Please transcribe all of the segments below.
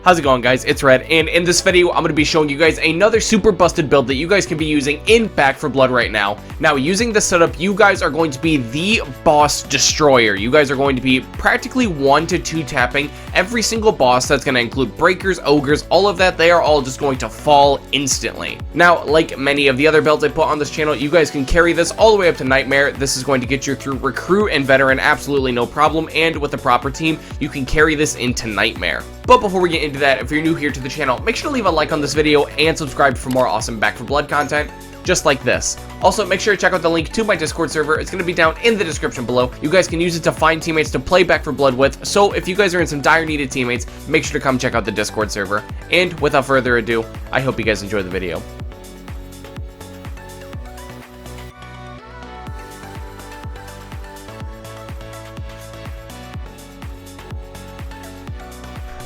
How's it going, guys? It's Red, and in this video, I'm going to be showing you guys another super busted build that you guys can be using in Back 4 Blood right now. Now, using this setup, you guys are going to be the boss destroyer. You guys are going to be practically 1 to 2 tapping every single boss. That's going to include breakers, ogres, all of that. They are all just going to fall instantly. Now, like many of the other builds I put on this channel, you guys can carry this all the way up to Nightmare. This is going to get you through Recruit and Veteran absolutely no problem, and with a proper team, you can carry this into Nightmare. But before we get into that, if you're new here to the channel, make sure to leave a like on this video and subscribe for more awesome Back 4 Blood content just like this. Also, make sure to check out the link to my Discord server. It's going to be down in the description below. You guys can use it to find teammates to play Back 4 Blood with, so if you guys are in some dire needed teammates, make sure to come check out the Discord server. And without further ado, I hope you guys enjoy the video.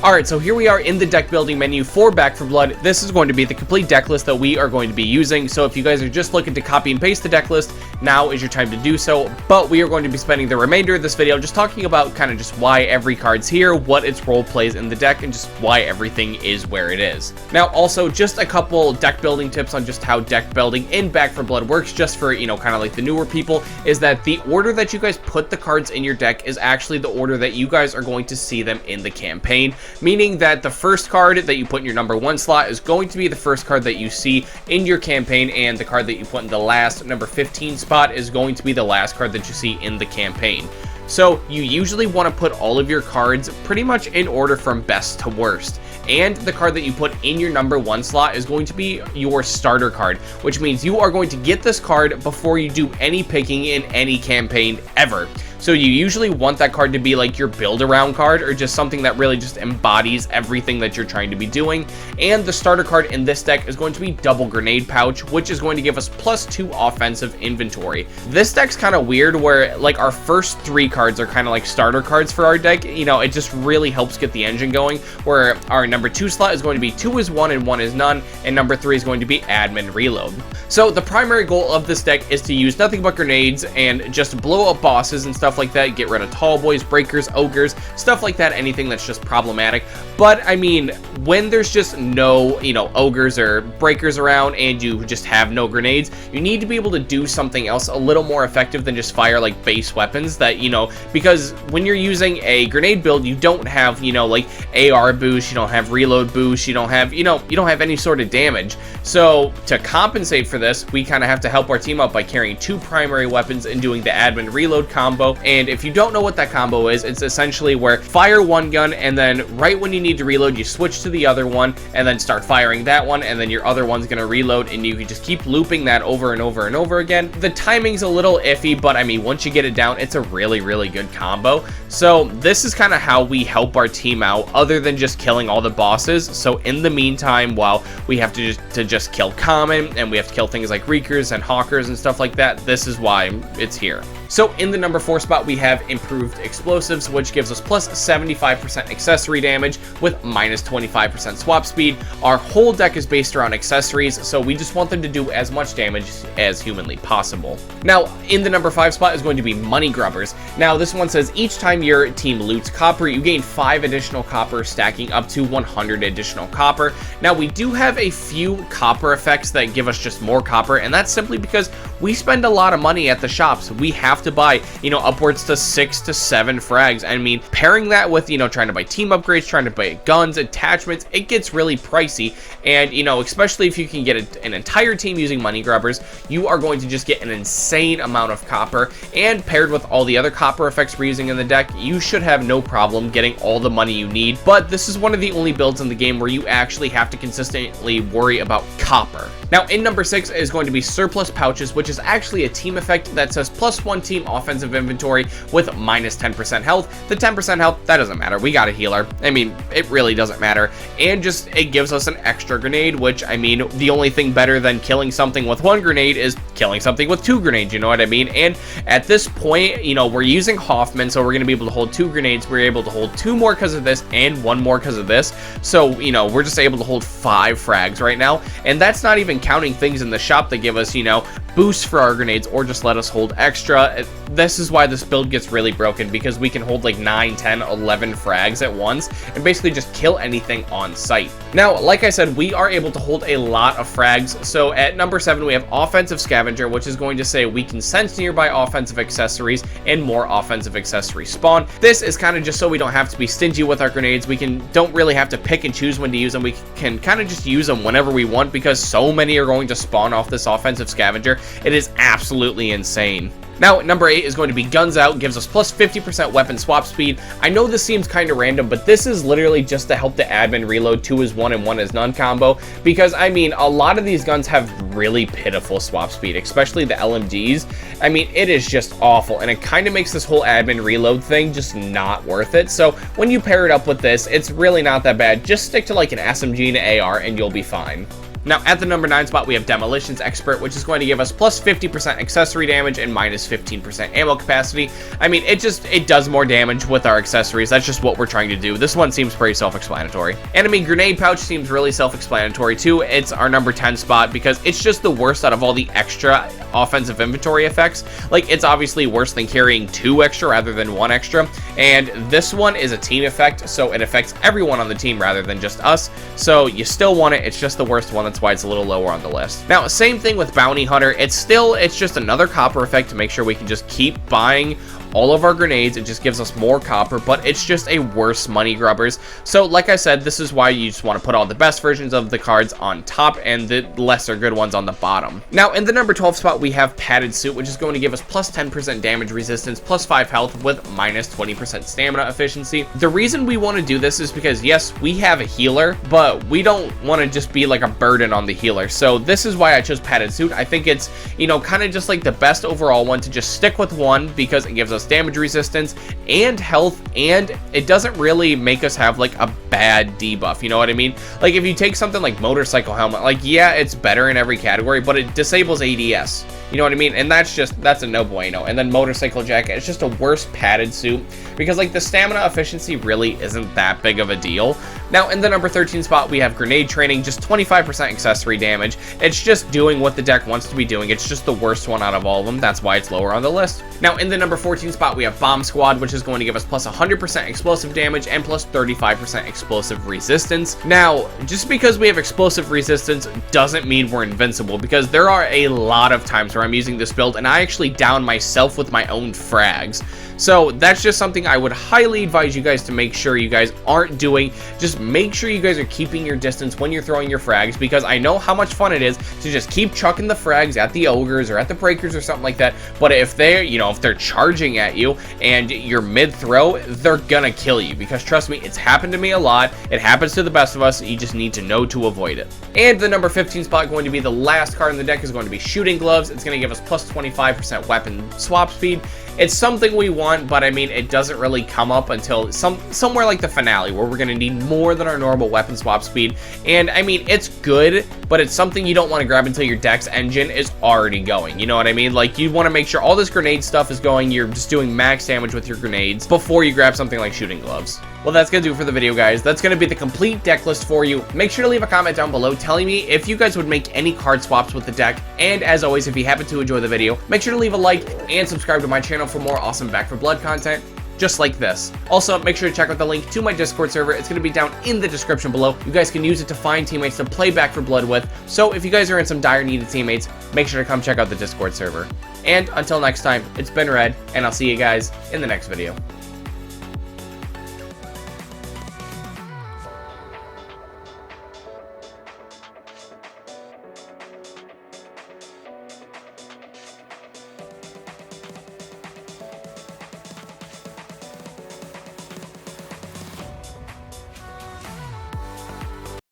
Alright, so here we are in the deck building menu for Back 4 Blood. This is going to be the complete deck list that we are going to be using. So if you guys are just looking to copy and paste the deck list, now is your time to do so. But we are going to be spending the remainder of this video just talking about kind of just why every card's here, what its role plays in the deck, and just why everything is where it is. Now, also, just a couple deck building tips on just how deck building in Back 4 Blood works, just for, you know, kind of like the newer people, is that the order that you guys put the cards in your deck is actually the order that you guys are going to see them in the campaign. Meaning that the first card that you put in your number 1 slot is going to be the first card that you see in your campaign, and the card that you put in the last number 15 spot is going to be the last card that you see in the campaign. So you usually want to put all of your cards pretty much in order from best to worst. And the card that you put in your number 1 slot is going to be your starter card, which means you are going to get this card before you do any picking in any campaign ever. So you usually want that card to be like your build around card, or just something that really just embodies everything that you're trying to be doing. And the starter card in this deck is going to be Double Grenade Pouch, which is going to give us +2 offensive inventory. This deck's kind of weird where like our first 3 cards are kind of like starter cards for our deck. You know, it just really helps get the engine going, where our number 2 slot is going to be 2 is 1 and 1 is none, and number 3 is going to be Admin Reload. So the primary goal of this deck is to use nothing but grenades and just blow up bosses and stuff like that, get rid of tall boys, breakers, ogres, stuff like that, anything that's just problematic. But I mean, when there's just no, you know, ogres or breakers around and you just have no grenades, you need to be able to do something else a little more effective than just fire like base weapons that, you know, because when you're using a grenade build, you don't have, you know, like AR boost, you don't have reload boost, you don't have, you know, you don't have any sort of damage. So to compensate for this, we kind of have to help our team out by carrying 2 primary weapons and doing the admin reload combo. And if you don't know what that combo is, it's essentially where fire one gun, and then right when you need to reload, you switch to the other one and then start firing that one, and then your other one's going to reload, and you can just keep looping that over and over and over again. The timing's a little iffy, but I mean, once you get it down, it's a really, really good combo. So this is kind of how we help our team out, other than just killing all the bosses. So in the meantime, while we have to just kill common, and we have to kill things like reekers and hawkers and stuff like that, this is why it's here. So in the number 4 spot, we have Improved Explosives, which gives us +75% accessory damage with -25% swap speed. Our whole deck is based around accessories, so we just want them to do as much damage as humanly possible. Now, in the number 5 spot is going to be Money Grubbers. Now, this one says each time your team loots copper, you gain 5 additional copper, stacking up to 100 additional copper. Now, we do have a few copper effects that give us just more copper, and that's simply because we spend a lot of money at the shops. We have to buy, you know, upwards to 6 to 7 frags. I mean, pairing that with, you know, trying to buy team upgrades, trying to buy guns, attachments, it gets really pricey. And, you know, especially if you can get an entire team using Money Grubbers, you are going to just get an insane amount of copper. And paired with all the other copper effects we're using in the deck, you should have no problem getting all the money you need. But this is one of the only builds in the game where you actually have to consistently worry about copper. Now, in number 6 is going to be Surplus Pouches, which is actually a team effect that says +1 team offensive inventory with -10% health. The 10% health, that doesn't matter. We got a healer. I mean, it really doesn't matter. And just, it gives us an extra grenade, which, I mean, the only thing better than killing something with 1 grenade is killing something with 2 grenades, you know what I mean? And at this point, you know, we're using Hoffman, so we're going to be able to hold 2 grenades. We're able to hold 2 more because of this and 1 more because of this. So, you know, we're just able to hold 5 frags right now. And that's not even counting things in the shop that give us, you know, boost for our grenades or just let us hold extra. This is why this build gets really broken, because we can hold like 9, 10, 11 frags at once and basically just kill anything on sight. Now, like I said, we are able to hold a lot of frags. So at number 7, we have offensive scavenger, which is going to say we can sense nearby offensive accessories and more offensive accessories spawn. This is kind of just so we don't have to be stingy with our grenades. We don't really have to pick and choose when to use them. We can kind of just use them whenever we want, because so many are going to spawn off this offensive scavenger. It is absolutely insane. Now, number 8 is going to be Guns Out, gives us plus 50% weapon swap speed. I know this seems kind of random, but this is literally just to help the admin reload 2 is 1 and 1 is none combo, because, I mean, a lot of these guns have really pitiful swap speed, especially the LMGs. I mean, it is just awful, and it kind of makes this whole admin reload thing just not worth it. So when you pair it up with this, it's really not that bad. Just stick to like an SMG and an AR, and you'll be fine. Now, at the number 9 spot, we have Demolition Expert, which is going to give us plus 50% accessory damage and minus 15% ammo capacity. I mean, it does more damage with our accessories. That's just what we're trying to do. This one seems pretty self-explanatory. Enemy Grenade Pouch seems really self-explanatory too. It's our number 10 spot because it's just the worst out of all the extra offensive inventory effects. Like, it's obviously worse than carrying 2 extra rather than 1 extra. And this one is a team effect, so it affects everyone on the team rather than just us. So you still want it. It's just the worst one. That's why it's a little lower on the list. Now, same thing with Bounty Hunter. It's just another copper effect to make sure we can just keep buying all of our grenades. It just gives us more copper, but it's just a worse money grubbers. So like I said, this is why you just want to put all the best versions of the cards on top and the lesser good ones on the bottom. Now, in the number 12 spot, we have Padded Suit, which is going to give us plus 10% damage resistance, plus 5 health with minus 20% stamina efficiency. The reason we want to do this is because, yes, we have a healer, but we don't want to just be like a burden on the healer. So this is why I chose Padded Suit. I think it's, you know, kind of just like the best overall one to just stick with one, because it gives us damage resistance and health, and it doesn't really make us have like a bad debuff, you know what I mean? Like, if you take something like Motorcycle Helmet, like, yeah, it's better in every category, but it disables ADS, you know what I mean? And that's a no bueno. And then Motorcycle Jacket, it's just a worse padded suit, because like the stamina efficiency really isn't that big of a deal. Now, in the number 13 spot, we have Grenade Training, just 25% accessory damage. It's just doing what the deck wants to be doing. It's just the worst one out of all of them. That's why it's lower on the list. Now, in the number 14 spot, we have Bomb Squad, which is going to give us plus 100% explosive damage and plus 35% explosive resistance. Now, just because we have explosive resistance doesn't mean we're invincible, because there are a lot of times where I'm using this build and I actually down myself with my own frags. So that's just something I would highly advise you guys to make sure you guys aren't doing. Just make sure you guys are keeping your distance when you're throwing your frags, because I know how much fun it is to just keep chucking the frags at the ogres or at the breakers or something like that. But if they're, you know, if they're charging at you and you're mid-throw, they're gonna kill you, because trust me, it's happened to me a lot. It happens to the best of us. You just need to know to avoid it. And the number 15 spot, going to be the last card in the deck, is going to be Shooting Gloves. It's going to give us plus 25% weapon swap speed. It's something we want, but I mean, it doesn't really come up until somewhere like the finale, where we're going to need more than our normal weapon swap speed. And I mean, it's good, but it's something you don't want to grab until your deck's engine is already going. You know what I mean? Like, you want to make sure all this grenade stuff is going. You're just doing max damage with your grenades before you grab something like Shooting Gloves. Well, that's going to do it for the video, guys. That's going to be the complete deck list for you. Make sure to leave a comment down below telling me if you guys would make any card swaps with the deck. And as always, if you happen to enjoy the video, make sure to leave a like and subscribe to my channel for more awesome Back 4 Blood content just like this. Also, make sure to check out the link to my Discord server. It's going to be down in the description below. You guys can use it to find teammates to play Back 4 Blood with. So if you guys are in some dire need of teammates, make sure to come check out the Discord server. And until next time, it's been Red, and I'll see you guys in the next video.